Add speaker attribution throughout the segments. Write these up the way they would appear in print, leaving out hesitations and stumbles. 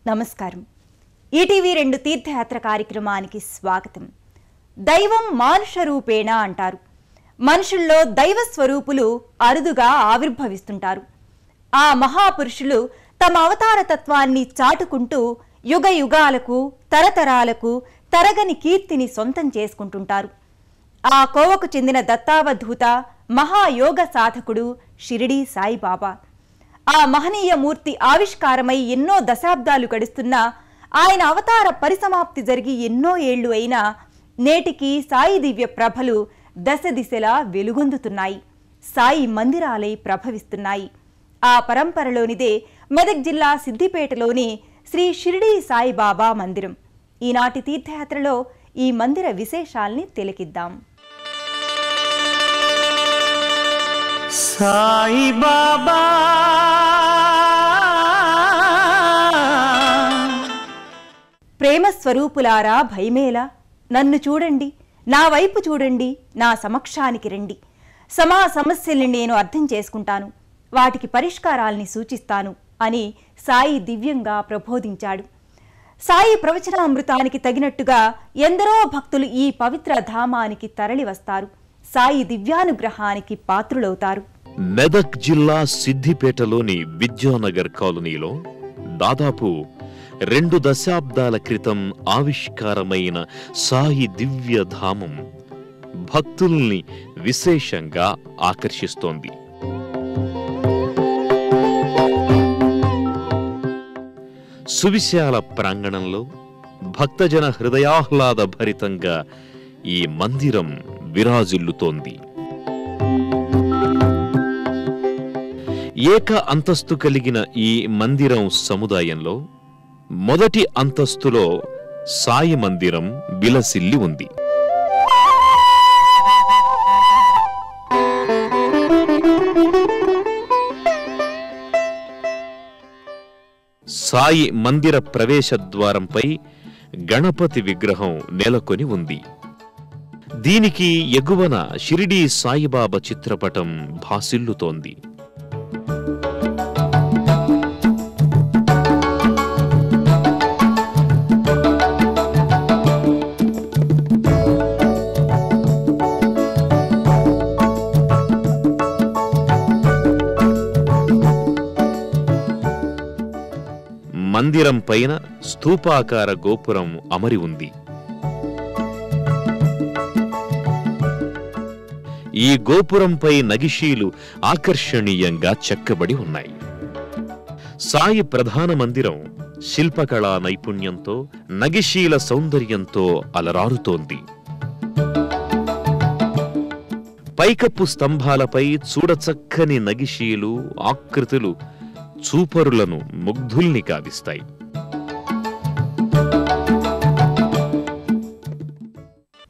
Speaker 1: నమస్కారం. ఈటీవీ 2 తీర్థయాత్ర కార్యక్రమానికి స్వాగతం. దైవం మానుష రూపేణ అంటారు. మనుషుల్లో దైవ స్వరూపులు అరుదుగా ఆవిర్భవిస్తుంటారు. ఆ మహాపురుషులు తమ అవతార తత్వాన్ని చాటుకుంటూ యుగ యుగాలకు తరతరాలకు తరగని కీర్తిని సొంతం చేసుకుంటుంటారు. ఆ కోవకు చెందిన దత్తావధూత మహాయోగ సాధకుడు షిరిడీ సాయిబాబా. ఆ మహనీయ మూర్తి ఆవిష్కారమై ఎన్నో దశాబ్దాలు గడుస్తున్నా, ఆయన అవతార పరిసమాప్తి జరిగి ఎన్నో ఏళ్లు అయినా నేటికి సాయి దివ్య ప్రభలు దశ దిశలా వెలుగొందుతున్నాయి. సాయి మందిరాలై ప్రభవిస్తున్నాయి. ఆ పరంపరలోనిదే మెదక్ జిల్లా సిద్దిపేటలోని శ్రీ షిరిడీ సాయిబాబా మందిరం. ఈనాటి తీర్థయాత్రలో ఈ మందిర విశేషాల్ని తిలకిద్దాం.
Speaker 2: సాయిబాబా
Speaker 1: ప్రేమ స్వరూపులారా, భయమేలా, నన్ను చూడండి, నా వైపు చూడండి, నా సమక్షానికి రండి. సమస్యల్ని నేను అర్థం చేసుకుంటాను, వాటికి పరిష్కారాల్ని సూచిస్తాను అని సాయి దివ్యంగా ప్రబోధించాడు. సాయి ప్రవచనామృతానికి తగినట్టుగా ఎందరో భక్తులు ఈ పవిత్ర ధామానికి తరలి వస్తారు. సాయి దివ్యానుగ్రహానికి పాత్రులవుతారు.
Speaker 3: మెదక్ జిల్లా సిద్దిపేటలోని విద్యానగర్ కాలనీలో దాదాపు 2 దశాబ్దాల క్రితం ఆవిష్కారమైన సాయి దివ్యధామం భక్తుల్ని విశేషంగా ఆకర్షిస్తోంది. సువిశాల ప్రాంగణంలో భక్తజన హృదయాహ్లాద భరితంగా ఈ మందిరం విరాజిల్లుతోంది. ఏక అంతస్తు కలిగిన ఈ మందిరం సముదాయంలో మొదటి అంతస్తులో సాయి మందిరం విలసిల్లి ఉంది. సాయి మందిర ప్రవేశ ద్వారంపై గణపతి విగ్రహం నెలకొని ఉంది. దీనికి ఎగువన షిరిడీ సాయిబాబా చిత్రపటం భాసిల్లుతోంది. మందిరం పైన స్తూపాకార గోపురం అమరి ఉంది. ఈ గోపురంపై నగిషీలు ఆకర్షణీయంగా చెక్కబడి ఉన్నాయి. సాయి ప్రధాన మందిరం శిల్పకళా నైపుణ్యంతో, నగిషీల సౌందర్యంతో అలరారుతోంది. పైకప్పు స్తంభాలపై చూడచక్కని నగిషీలు, ఆకృతులు చూపరులను ముగ్ధుల్ని కావిస్తాయి.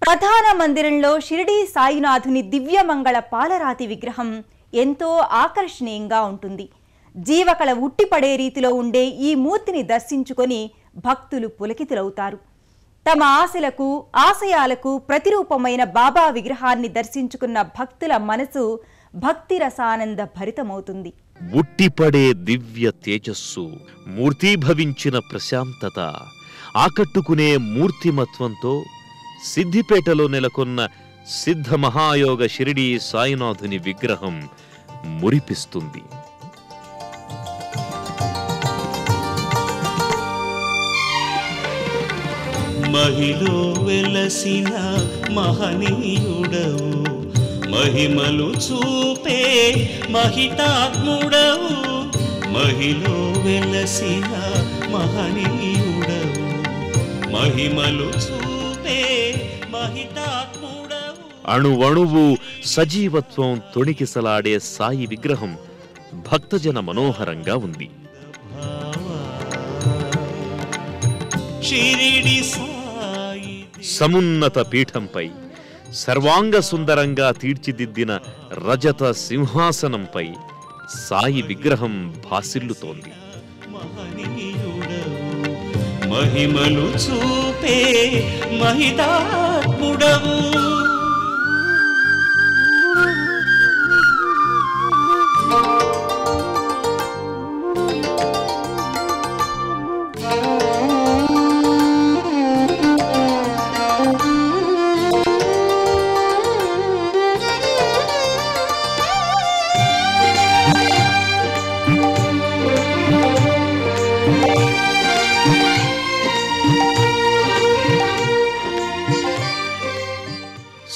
Speaker 1: ప్రధాన మందిరంలో షిరిడీ సాయినాథుని దివ్యమంగళ పాలరాతి విగ్రహం ఎంతో ఆకర్షణీయంగా ఉంటుంది. జీవకళ ఉట్టిపడే రీతిలో ఉండే ఈ మూర్తిని దర్శించుకొని భక్తులు పులకితులవుతారు. తమ ఆశలకు ఆశయాలకు ప్రతిరూపమైన బాబా విగ్రహాన్ని దర్శించుకున్న భక్తుల మనసు భక్తి రసానంద భరితమవుతుంది.
Speaker 3: ఉట్టిపడే దివ్య తేజస్సు, మూర్తీభవించిన ప్రశాంతత, ఆకట్టుకునే మూర్తిమత్వంతో సిద్దిపేటలో నెలకొన్న సిద్ధ మహాయోగ షిరిడీ సాయినాథుని విగ్రహం మురిపిస్తుంది.
Speaker 2: మహిలో వెలసిన మహనీయుడవు, మహిమలు చూపే మహితాత్ముడవు. మహిలో వెలసిన మహనీయుడవు, మహిమలు చూపే మహితాత్ముడవు.
Speaker 3: అణువణువు సజీవత్వం తొణికిసలాడే సాయి విగ్రహం భక్తజన మనోహరంగా ఉంది.
Speaker 2: షిరిడి సాయి
Speaker 3: సమున్నత పీఠంపై సర్వాంగ సుందరంగా తీర్చిదిద్దిన రజత సింహాసనంపై సాయి విగ్రహం భాసిల్లుతోంది.
Speaker 2: మహిమలు చూపే మహితాత్ముడవు.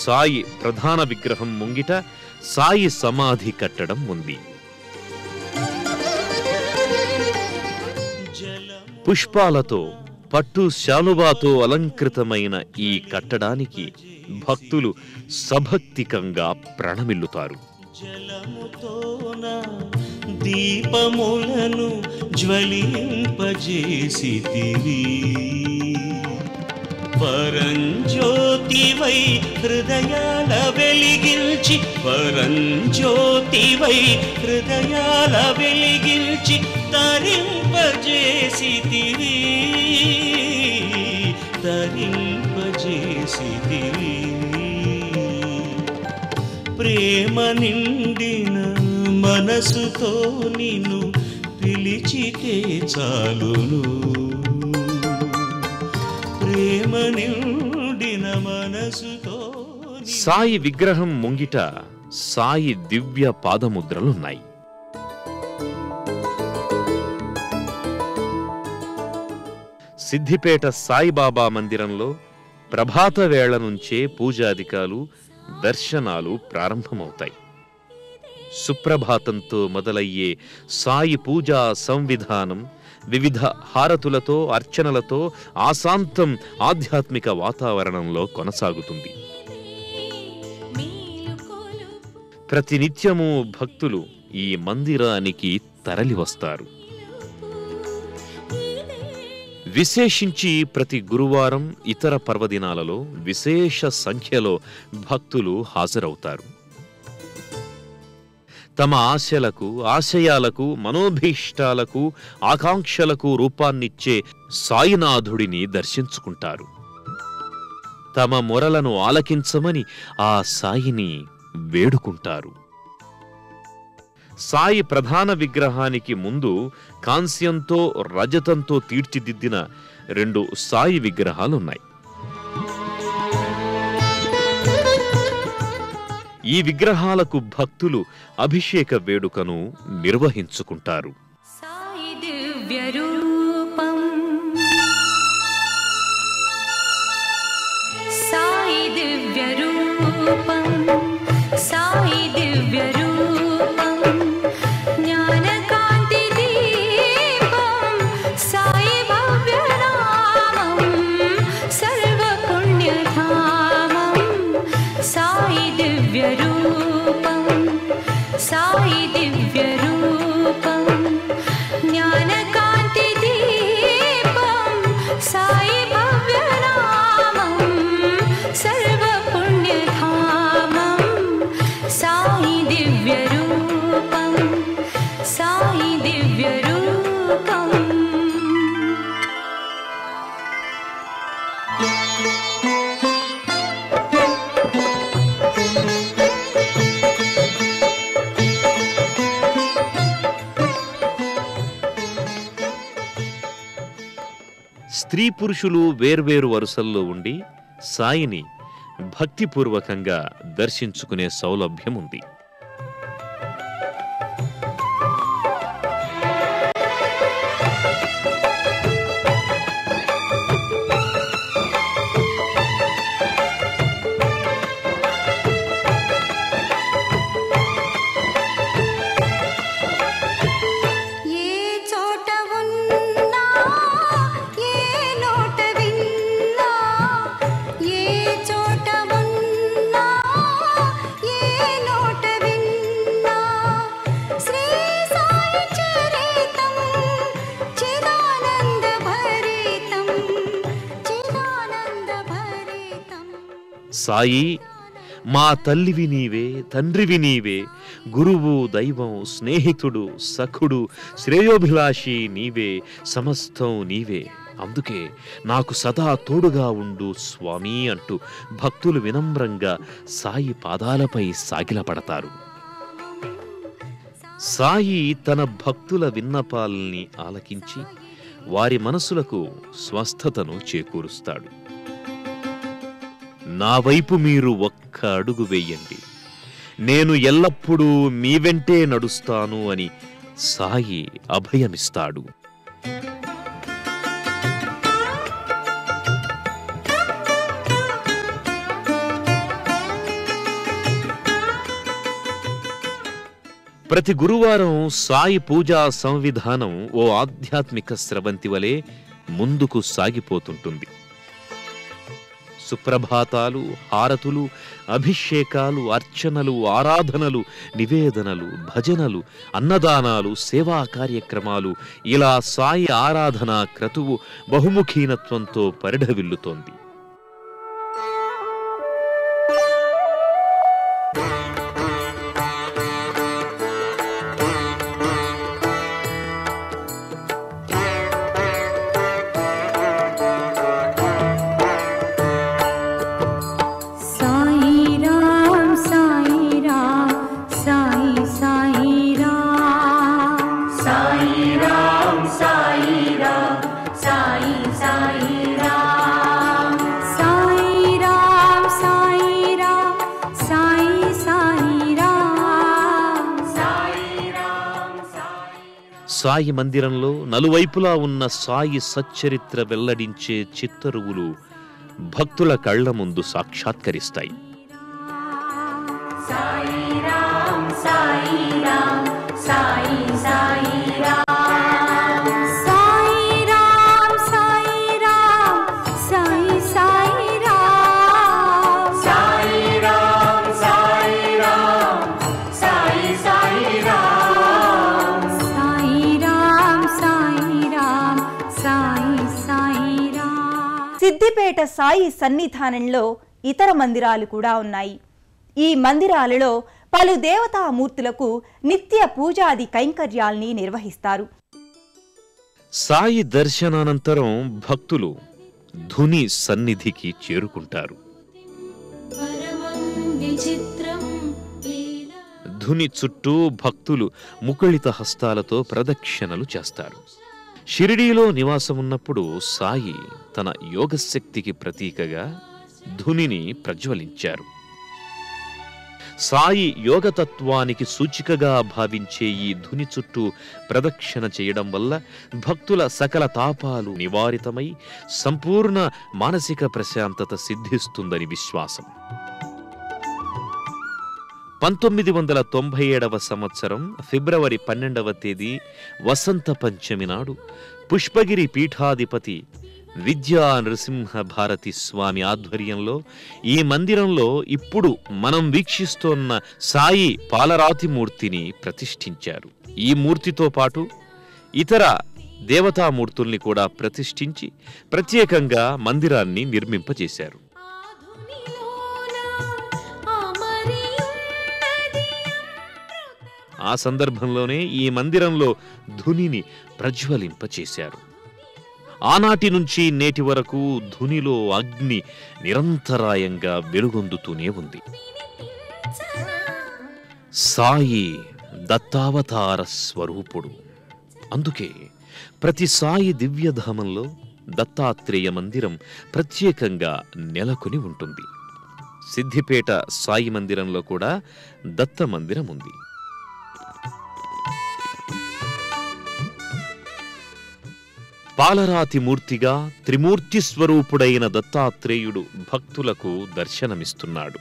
Speaker 3: సాయి ప్రధాన విగ్రహం ముంగిట సాయి సమాధి కట్టడం ఉంది. పుష్పాలతో పట్టు శాలువాతో అలంకృతమైన ఈ కట్టడానికి భక్తులు సభక్తికంగా ప్రణమిల్లుతారు.
Speaker 2: జలముతోన దీపములను జ్వలింపజేసితివి, పరంజ్యోతివై హృదయాల వెలిగించి, పరంజ్యోతివై హృదయాల వెలిగించి తరింపజేసితివి, తరింపజేసితివి. ప్రేమ నిండిన మనసుతో నిన్ను పిలిచితే చాలును, ప్రేమ నిండిన మనసుతో.
Speaker 3: సాయి విగ్రహం ముంగిట సాయి దివ్య పాదముద్రలున్నాయి. సిద్దిపేట సాయిబాబా మందిరంలో ప్రభాత వేళ నుంచే పూజాధికాలు దర్శనాలు ప్రారంభమవుతాయి. సుప్రభాతంతో మొదలయ్యే సాయి పూజా సంవిధానం వివిధ హారతులతో అర్చనలతో ఆశాంతం ఆధ్యాత్మిక వాతావరణంలో కొనసాగుతుంది. ప్రతినిత్యము భక్తులు ఈ మందిరానికి తరలివస్తారు. విశేషించి ప్రతి గురువారం ఇతర పర్వదినాలలో విశేష సంఖ్యలో భక్తులు హాజరవుతారు. తమ ఆశలకు, ఆశయాలకు, మనోభీష్టాలకు, ఆకాంక్షలకు రూపాన్నిచ్చే సాయినాథుడిని దర్శించుకుంటారు. తమ మొరలను ఆలకించమని ఆ సాయిని వేడుకుంటారు. సాయి ప్రధాన విగ్రహానికి ముందు కాంస్యంతో రజతంతో తీర్చిదిద్దిన 2 సాయి విగ్రహాలున్నాయి. ఈ విగ్రహాలకు భక్తులు అభిషేక వేడుకను నిర్వహించుకుంటారు.
Speaker 4: సాయి దివ్య రూపం, సాయి దివ్య రూపం, సాయి దివ్య రూపం, జ్ఞానకాంతి దీపం, సాయి భవ్య నామం, సర్వ పుణ్యధామం, సాయి దివ్య రూపం, సాయి దివ్య రూపం, జ్ఞానకాంతి దీపం, సాయి భవ్య నామం, సర్వ పుణ్యధామం, సాయి దివ్య రూపం, సాయి దివ్య రూపం.
Speaker 3: స్త్రీ పురుషులు వేర్వేరు వరుసల్లో ఉండి సాయిని భక్తిపూర్వకంగా దర్శించుకునే సౌలభ్యం ఉంది. సాయి, మా తల్లివి నీవే, తండ్రివి నీవే, గురువు, దైవం, స్నేహితుడు, సఖుడు, శ్రేయోభిలాషి నీవే, సమస్తం నీవే, అందుకే నాకు సదా తోడుగా ఉండు స్వామి అంటూ భక్తులు వినమ్రంగా సాయి పాదాలపై సాగిలపడతారు. సాయి తన భక్తుల విన్నపాల్ని ఆలకించి వారి మనసులకు స్వస్థతను చేకూరుస్తాడు. నా వైపు మీరు ఒక్క అడుగు వేయండి, నేను ఎల్లప్పుడూ మీ వెంటే నడుస్తాను అని సాయి అభయమిస్తాడు. ప్రతి గురువారం సాయి పూజా సంవిధానం ఓ ఆధ్యాత్మిక స్రవంతి వలె ముందుకు సాగిపోతుంటుంది. సుప్రభాతాలు, హారతులు, అభిషేకాలు, అర్చనలు, ఆరాధనలు, నివేదనలు, భజనలు, అన్నదానాలు, సేవా కార్యక్రమాలు, ఇలా సాయి ఆరాధనా క్రతువు బహుముఖీనత్వంతో పరిఢవిల్లుతోంది. సాయి మందిరంలో నలువైపులా ఉన్న సాయి సచ్చరిత్ర వెల్లడించే చిత్తరువులు భక్తుల కళ్ల ముందు సాక్షాత్కరిస్తాయి.
Speaker 1: సిద్దిపేట సాయి సన్నిధానంలో ఇతర మందిరాలు కూడా ఉన్నాయి. ఈ మందిరాలలో పలు దేవతామూర్తులకు నిత్య పూజాది కైంకర్యాల్ని నిర్వహిస్తారు.
Speaker 3: సాయి దర్శనానంతరం భక్తులు ధుని సన్నిధికి చేరుకుంటారు. ధుని చుట్టూ భక్తులు ముకుళిత హస్తాలతో ప్రదక్షిణలు చేస్తారు. షిరిడీలో నివాసమున్నప్పుడు సాయి తన యోగశక్తికి ప్రతీకగా ధునిని ప్రజ్వలించారు. సాయి యోగతత్వానికి సూచికగా భావించే ఈ ధుని చుట్టూ ప్రదక్షిణ చేయడం వల్ల భక్తుల సకల తాపాలు నివారితమై సంపూర్ణ మానసిక ప్రశాంతత సిద్ధిస్తుందని విశ్వాసం. 1997వ సంవత్సరం ఫిబ్రవరి 12వ తేదీ వసంత పంచమి నాడు పుష్పగిరి పీఠాధిపతి విద్యా నృసింహ భారతి స్వామి ఆధ్వర్యంలో ఈ మందిరంలో ఇప్పుడు మనం వీక్షిస్తోన్న సాయి పాలరాతి మూర్తిని ప్రతిష్ఠించారు. ఈ మూర్తితో పాటు ఇతర దేవతామూర్తుల్ని కూడా ప్రతిష్ఠించి ప్రత్యేకంగా మందిరాన్ని నిర్మింపజేశారు. ఆ సందర్భంలోనే ఈ మందిరంలో ధునిని ప్రజ్వలింపచేశారు. ఆనాటి నుంచి నేటి వరకు ధునిలో అగ్ని నిరంతరాయంగా వెలుగొందుతూనే ఉంది. సాయి దత్తావతార స్వరూపుడు. అందుకే ప్రతి సాయి దివ్యధామంలో దత్తాత్రేయ మందిరం ప్రత్యేకంగా నెలకొని ఉంటుంది. సిద్దిపేట సాయి మందిరంలో కూడా దత్త మందిరం ఉంది. పాలరాతి మూర్తిగా త్రిమూర్తి స్వరూపుడైన దత్తాత్రేయుడు భక్తులకు దర్శనమిస్తున్నాడు.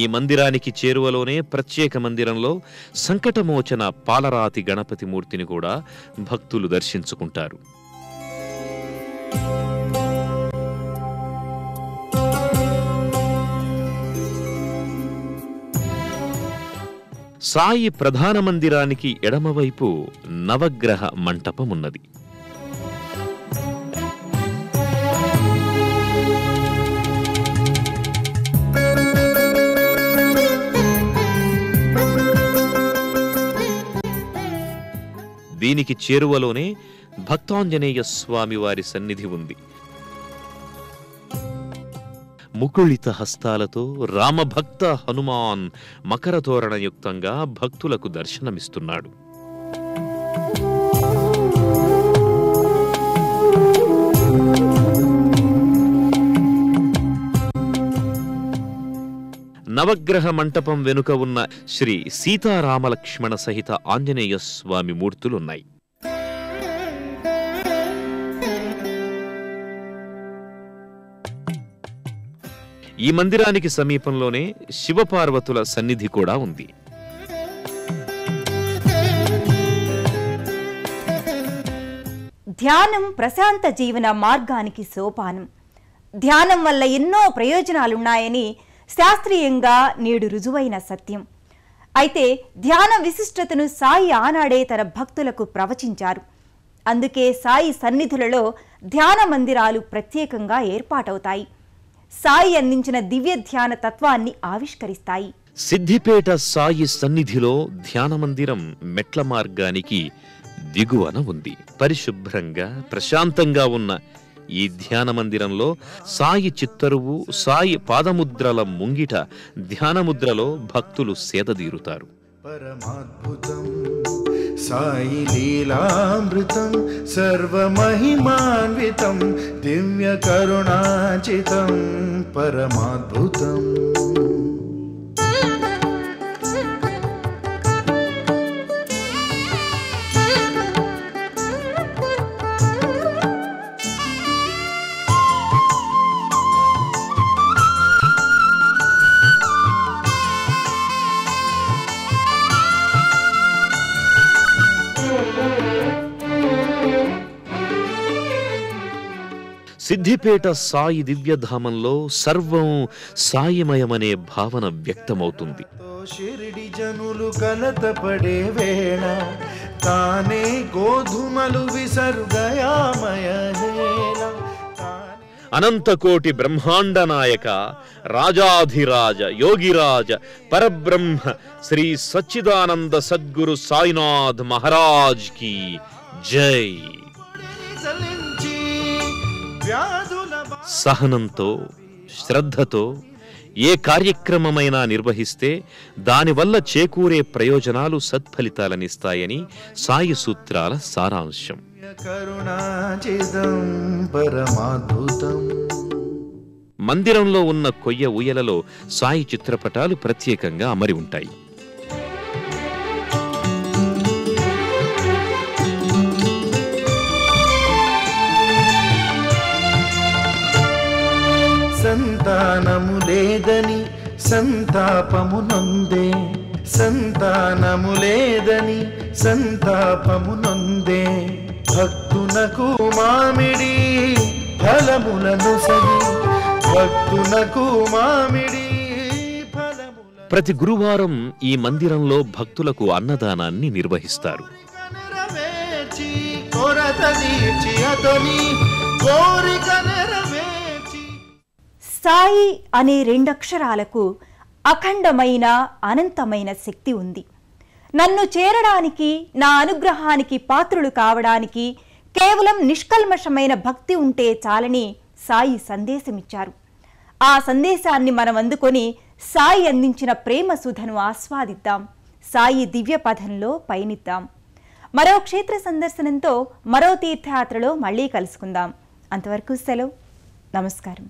Speaker 3: ఈ మందిరానికి చేరువలోనే ప్రత్యేక మందిరంలో సంకటమోచన పాలరాతి గణపతి మూర్తిని కూడా భక్తులు దర్శించుకుంటారు. సాయి ప్రధాన మందిరానికి ఎడమవైపు నవగ్రహ మంటపమున్నది. దీనికి చేరువలోనే భక్తాంజనేయ స్వామి వారి సన్నిధి ఉంది. ముకుళిత హస్తాలతో రామభక్త హనుమాన్ మకర తోరణయుక్తంగా భక్తులకు దర్శనమిస్తున్నాడు. నవగ్రహ మంటపం వెనుక ఉన్న శ్రీ సీతారామలక్ష్మణ సహిత ఆంజనేయ స్వామి మూర్తులున్నాయి. ఈ మందిరానికి సమీపంలోనే శివపార్వతుల సన్నిధి కూడా ఉంది.
Speaker 1: ధ్యానం ప్రశాంత జీవన మార్గానికి సోపానం. ధ్యానం వల్ల ఎన్నో ప్రయోజనాలున్నాయని శాస్త్రీయంగా నేడు రుజువైన సత్యం. అయితే ధ్యాన విశిష్టతను సాయి ఆనాడే తన భక్తులకు ప్రవచించారు. అందుకే సాయి సన్నిధులలో ధ్యాన మందిరాలు ప్రత్యేకంగా ఏర్పాటవుతాయి. సాయి అందించిన దివ్య ధ్యాన తత్వాన్ని ఆవిష్కరిస్తాయి.
Speaker 3: సిద్దిపేట సాయి సన్నిధిలో ధ్యాన మందిరం మెట్ల మార్గానికి దిగువన ఉంది. పరిశుభ్రంగా ప్రశాంతంగా ఉన్న ఈ ధ్యాన మందిరంలో సాయి చిత్తరువు, సాయి పాదముద్రల ముంగిట ధ్యానముద్రలో భక్తులు సేదదీరుతారు.
Speaker 5: పరమాద్భుతం సాయి లీలామృతం సర్వమహిమాన్వితం దివ్య కరుణాచితం పరమాద్భుతం.
Speaker 3: సిద్దిపేట సాయి దివ్యధామంలో సర్వం సాయిమయమనే భావన వ్యక్తమవుతుంది.
Speaker 5: షిరిడి జనులు కలతపడే వేళ తానే గోధుమలు విసర్గయామయ హేళ.
Speaker 3: అనంతకోటి బ్రహ్మాండ నాయక రాజాధిరాజ యోగిరాజ పరబ్రహ్మ శ్రీ సచ్చిదానంద సద్గురు సాయినాథ్ మహారాజ్ కి జై. సహనంతో శ్రద్ధతో ఏ కార్యక్రమమైనా నిర్వహిస్తే దానివల్ల చేకూరే ప్రయోజనాలు సత్ఫలితాలనిస్తాయని సాయి సూత్రాల సారాంశం.
Speaker 5: కరుణాచితం పరమాద్భుతం.
Speaker 3: మందిరంలో ఉన్న కొయ్య ఊయలలో సాయి చిత్రపటాలు ప్రత్యేకంగా అమరి ఉంటాయి.
Speaker 5: సంతానము లేదని సంతాపము నొందే, సంతానము లేదని సంతాపము నొందే, భక్తునకు మామిడి ఫలములను సగి, భక్తునకు మామిడి ఫలముల.
Speaker 3: ప్రతి గురువారం ఈ మందిరంలో భక్తులకు అన్నదానాన్ని నిర్వహిస్తారు.
Speaker 5: నెరవేర్చి కొరత తీర్చి అతని కోరిక నెరవేర్చి.
Speaker 1: సాయి అనే రెండక్షరాలకు అఖండమైన అనంతమైన శక్తి ఉంది. నన్ను చేరడానికి, నా అనుగ్రహానికి పాత్రులు కావడానికి కేవలం నిష్కల్మషమైన భక్తి ఉంటే చాలని సాయి సందేశమిచ్చారు. ఆ సందేశాన్ని మనం అందుకొని సాయి అందించిన ప్రేమ సుధను ఆస్వాదిద్దాం. సాయి దివ్య పథంలో పయనిద్దాం. మరో క్షేత్ర సందర్శనంతో మరో తీర్థయాత్రలో మళ్ళీ కలుసుకుందాం. అంతవరకు సెలవు. నమస్కారం.